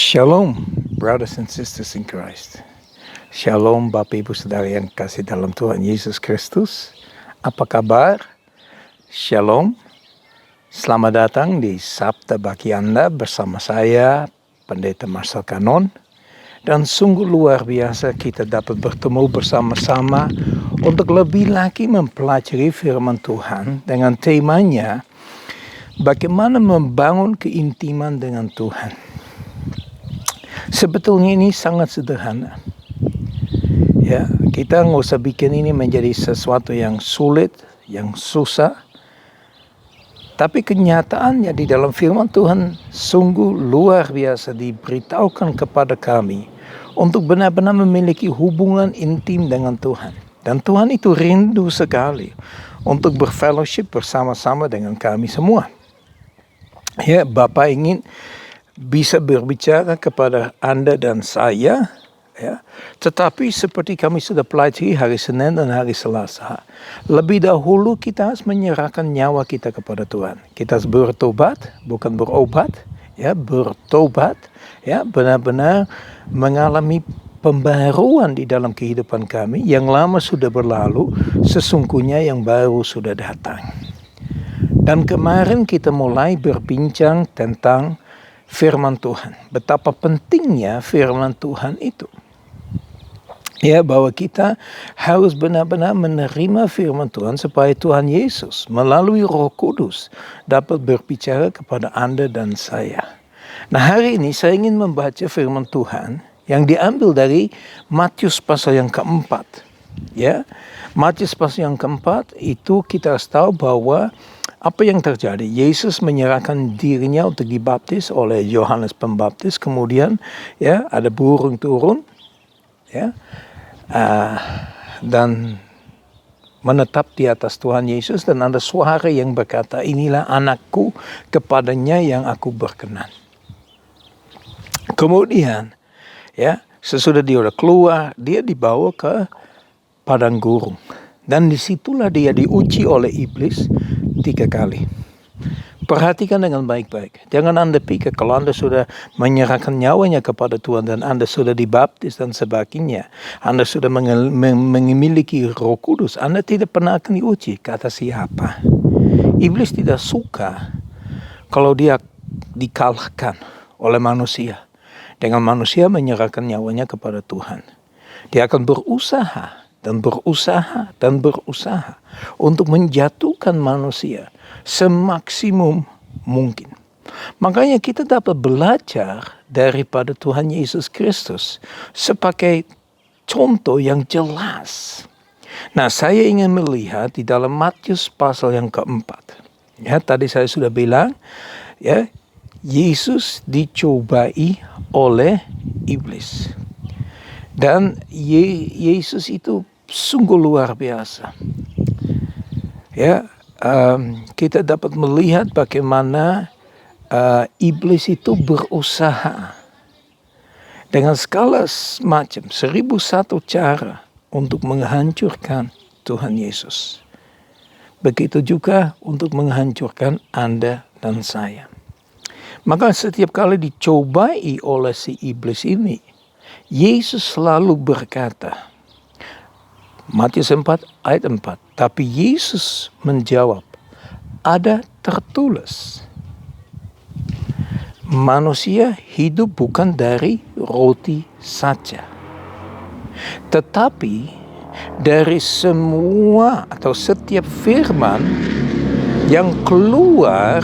Shalom, brothers and sisters in Christ. Shalom, Bapak Ibu Saudara yang kasih dalam Tuhan Yesus Kristus. Apa kabar? Shalom. Selamat datang di Sabda Bagi Anda bersama saya, Pendeta Marcel Kanon. Dan sungguh luar biasa kita dapat bertemu bersama-sama untuk lebih lagi mempelajari firman Tuhan dengan temanya bagaimana membangun keintiman dengan Tuhan. Sebetulnya ini sangat sederhana. Ya, kita nggak usah bikin ini menjadi sesuatu yang sulit, yang susah. Tapi kenyataannya di dalam firman Tuhan sungguh luar biasa diberitahukan kepada kami untuk benar-benar memiliki hubungan intim dengan Tuhan. Dan Tuhan itu rindu sekali untuk berfellowship bersama-sama dengan kami semua. Ya, Bapa ingin bisa berbicara kepada Anda dan saya, ya. Tetapi seperti kami sudah pelajari hari Senin dan hari Selasa, lebih dahulu kita harus menyerahkan nyawa kita kepada Tuhan. Kita harus bertobat, bukan berobat, ya, bertobat, ya, benar-benar mengalami pembaharuan di dalam kehidupan kami. Yang lama sudah berlalu, sesungguhnya yang baru sudah datang. Dan kemarin kita mulai berbincang tentang firman Tuhan. Betapa pentingnya firman Tuhan itu. Ya, bahwa kita harus benar-benar menerima firman Tuhan supaya Tuhan Yesus melalui Roh Kudus dapat berbicara kepada Anda dan saya. Nah, hari ini saya ingin membaca firman Tuhan yang diambil dari Matius pasal yang keempat. Ya, Matius pasal yang keempat itu kita harus tahu bahwa apa yang terjadi? Yesus menyerahkan dirinya untuk dibaptis oleh Yohanes Pembaptis. Kemudian ya ada burung turun, ya, dan menetap di atas Tuhan Yesus, dan ada suara yang berkata, inilah anakku, kepadanya yang aku berkenan. Kemudian ya sesudah dia sudah keluar, dia dibawa ke padang gurun. Dan disitulah dia diuji oleh iblis 3 kali. Perhatikan dengan baik-baik. Jangan Anda pikir kalau Anda sudah menyerahkan nyawanya kepada Tuhan dan Anda sudah dibaptis dan sebagainya, Anda sudah memiliki Roh Kudus, Anda tidak pernah akan diuji. Kata siapa? Iblis tidak suka kalau dia dikalahkan oleh manusia. Dengan manusia menyerahkan nyawanya kepada Tuhan. Dia akan berusaha untuk menjatuhkan manusia semaksimum mungkin. Makanya kita dapat belajar daripada Tuhan Yesus Kristus sebagai contoh yang jelas. Nah, saya ingin melihat di dalam Matius pasal yang keempat. Ya, tadi saya sudah bilang, ya, Yesus dicobai oleh iblis. Dan Yesus itu sungguh luar biasa. Ya, kita dapat melihat bagaimana iblis itu berusaha dengan segala macam 1001 cara untuk menghancurkan Tuhan Yesus. Begitu juga untuk menghancurkan Anda dan saya. Maka setiap kali dicobai oleh si iblis ini, Yesus selalu berkata, Matius 4 ayat 4. Tapi Yesus menjawab, ada tertulis, manusia hidup bukan dari roti saja, tetapi dari semua atau setiap firman yang keluar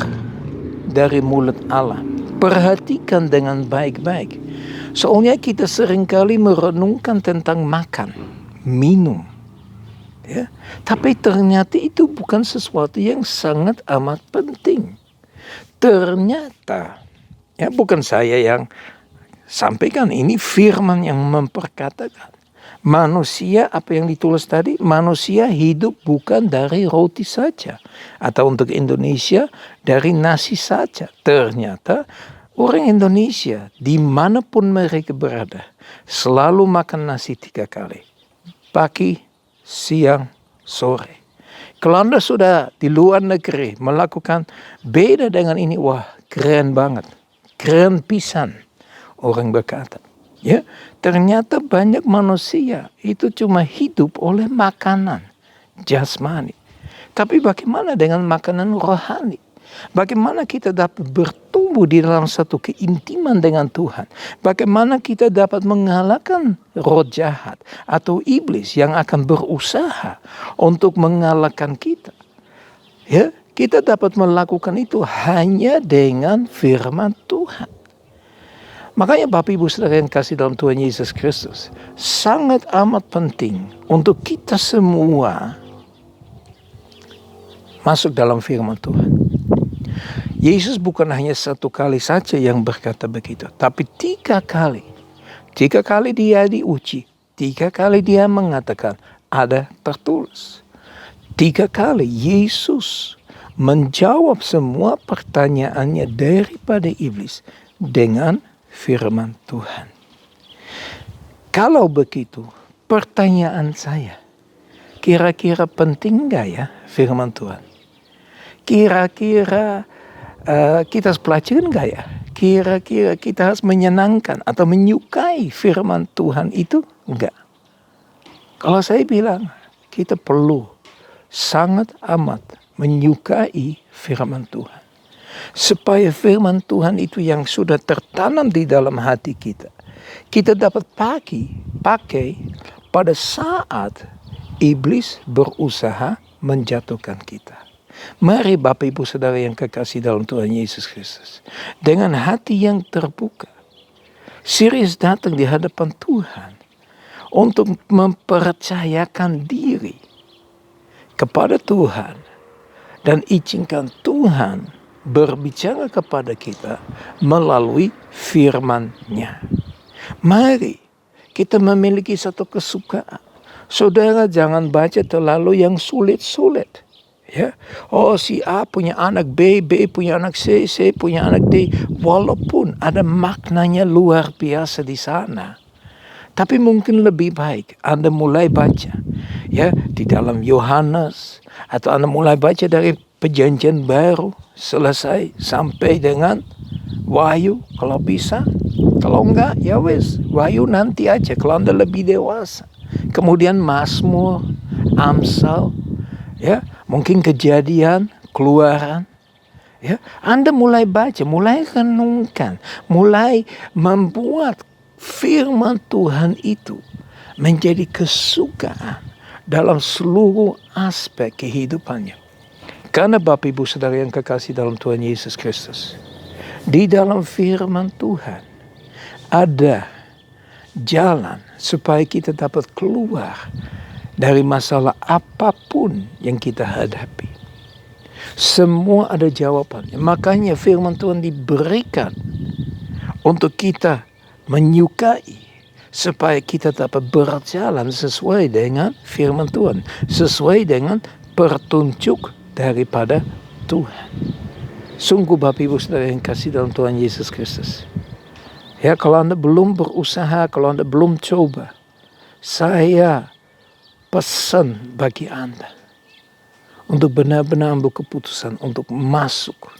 dari mulut Allah. Perhatikan dengan baik-baik. Soalnya kita seringkali merenungkan tentang makan, minum. Ya, tapi ternyata itu bukan sesuatu yang sangat amat penting. Ternyata, ya, bukan saya yang sampaikan, ini firman yang memperkatakan. Manusia, apa yang ditulis tadi? Manusia hidup bukan dari roti saja. Atau untuk Indonesia, dari nasi saja. Ternyata orang Indonesia, dimanapun mereka berada, selalu makan nasi 3 kali. Pagi, siang, sore. Kalau Anda sudah di luar negeri melakukan beda dengan ini, wah keren banget. Keren pisan. orang berkata. Ya, ternyata banyak manusia itu cuma hidup oleh makanan jasmani. Tapi bagaimana dengan makanan rohani? Bagaimana kita dapat bertumbuh di dalam satu keintiman dengan Tuhan? Bagaimana kita dapat mengalahkan roh jahat atau iblis yang akan berusaha untuk mengalahkan kita? Ya, kita dapat melakukan itu hanya dengan firman Tuhan. Makanya Bapak Ibu Saudara yang kasih dalam Tuhan Yesus Kristus, sangat amat penting untuk kita semua masuk dalam firman Tuhan. Yesus bukan hanya satu kali saja yang berkata begitu, tapi 3 kali. 3 kali dia diuji, 3 kali dia mengatakan ada tertulis. 3 kali Yesus menjawab semua pertanyaannya daripada iblis dengan firman Tuhan. Kalau begitu, pertanyaan saya, kira-kira penting gak ya firman Tuhan? Kira-kira kita harus pelajari gak ya? Kira-kira kita harus menyenangkan atau menyukai firman Tuhan itu enggak? Kalau saya bilang, kita perlu sangat amat menyukai firman Tuhan. Supaya firman Tuhan itu yang sudah tertanam di dalam hati kita, kita dapat pakai pada saat iblis berusaha menjatuhkan kita. Mari Bapak Ibu Saudara yang kekasih dalam Tuhan Yesus Kristus, dengan hati yang terbuka, serius datang di hadapan Tuhan untuk mempercayakan diri kepada Tuhan dan izinkan Tuhan berbicara kepada kita melalui firman-Nya. Mari kita memiliki satu kesukaan. Saudara jangan baca terlalu yang sulit-sulit. Ya, oh si A punya anak B, B punya anak C, C punya anak D. Walaupun ada maknanya luar biasa di sana, tapi mungkin lebih baik Anda mulai baca ya di dalam Yohanes, atau Anda mulai baca dari Perjanjian Baru selesai sampai dengan Wahyu kalau bisa. Kalau enggak ya wes Wahyu nanti aja kalau Anda lebih dewasa. Kemudian Mazmur, Amsal, ya mungkin Kejadian, Keluaran. Ya, Anda mulai baca, mulai renungkan, mulai membuat firman Tuhan itu menjadi kesukaan dalam seluruh aspek kehidupannya. Karena Bapak Ibu Saudara yang kekasih dalam Tuhan Yesus Kristus, di dalam firman Tuhan ada jalan supaya kita dapat keluar dari masalah apapun yang kita hadapi. Semua ada jawabannya. Makanya firman Tuhan diberikan untuk kita menyukai, supaya kita dapat berjalan sesuai dengan firman Tuhan, sesuai dengan petunjuk daripada Tuhan. Sungguh Bapak Ibu Saudara yang kasih dalam Tuhan Yesus Kristus, ya kalau Anda belum berusaha, kalau Anda belum coba, saya pesan bagi Anda untuk benar-benar ambil keputusan untuk masuk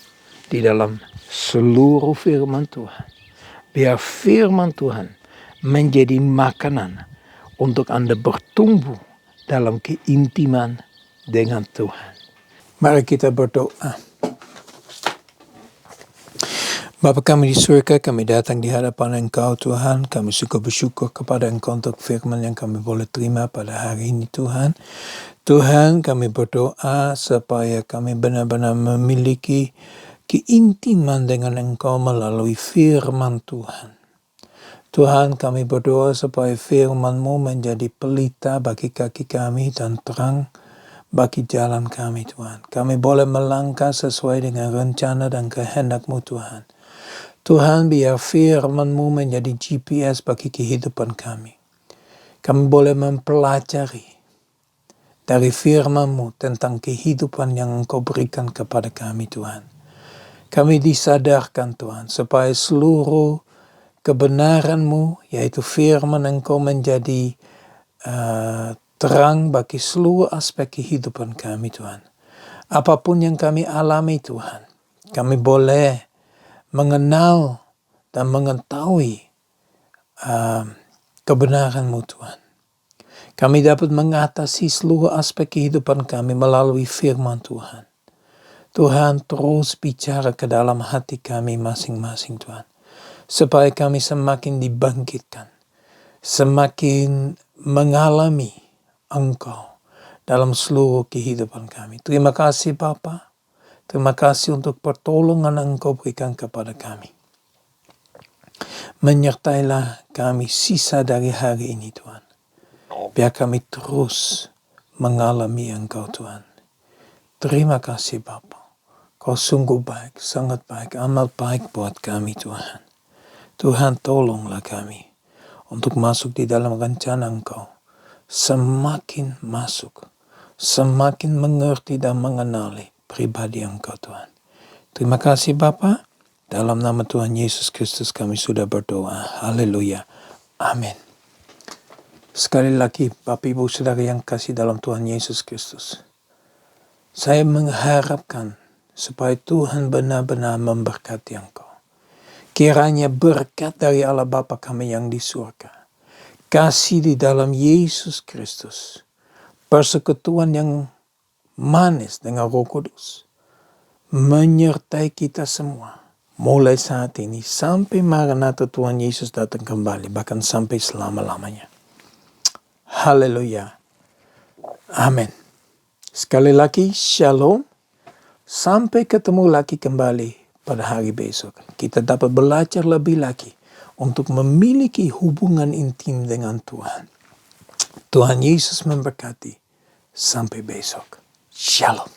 di dalam seluruh firman Tuhan. Biar firman Tuhan menjadi makanan untuk Anda bertumbuh dalam keintiman dengan Tuhan. Mari kita berdoa. Bapa kami di surga, kami datang di hadapan Engkau Tuhan. Kami suka bersyukur kepada Engkau untuk firman yang kami boleh terima pada hari ini Tuhan. Tuhan, kami berdoa supaya kami benar-benar memiliki keintiman dengan Engkau melalui firman Tuhan. Tuhan, kami berdoa supaya firman-Mu menjadi pelita bagi kaki kami dan terang bagi jalan kami Tuhan. Kami boleh melangkah sesuai dengan rencana dan kehendak-Mu Tuhan. Tuhan, biar firman-Mu menjadi GPS bagi kehidupan kami. Kami boleh mempelajari dari firman-Mu tentang kehidupan yang Engkau berikan kepada kami Tuhan. Kami disadarkan Tuhan supaya seluruh kebenaran-Mu, yaitu firman Engkau, menjadi terang bagi seluruh aspek kehidupan kami Tuhan. Apapun yang kami alami Tuhan, kami boleh mengenal dan mengetahui kebenaran-Mu Tuhan. Kami dapat mengatasi seluruh aspek kehidupan kami melalui firman Tuhan. Tuhan terus bicara ke dalam hati kami masing-masing Tuhan. Supaya kami semakin dibangkitkan. Semakin mengalami Engkau dalam seluruh kehidupan kami. Terima kasih Bapa. Terima kasih untuk pertolongan Engkau berikan kepada kami. Menyertailah kami sisa dari hari ini Tuhan. Biar kami terus mengalami Engkau Tuhan. Terima kasih Bapa. Kau sungguh baik, sangat baik, amat baik buat kami Tuhan. Tuhan tolonglah kami untuk masuk di dalam rencana Engkau. Semakin masuk, semakin mengerti dan mengenali pribadi Engkau Tuhan. Terima kasih Bapa. Dalam nama Tuhan Yesus Kristus kami sudah berdoa. Haleluya. Amin. Sekali lagi Bapak Ibu Saudara yang kasih dalam Tuhan Yesus Kristus. Saya mengharapkan supaya Tuhan benar-benar memberkati engkau. Kiranya berkat dari Allah Bapa kami yang di surga. Kasih di dalam Yesus Kristus. Persekutuan yang manis dengan Roh Kudus. Menyertai kita semua. Mulai saat ini sampai Maranatha Tuhan Yesus datang kembali. Bahkan sampai selama-lamanya. Haleluya. Amin. Sekali lagi, shalom. Sampai ketemu lagi kembali pada hari besok. Kita dapat belajar lebih lagi untuk memiliki hubungan intim dengan Tuhan. Tuhan Yesus memberkati. Sampai besok. Shalom.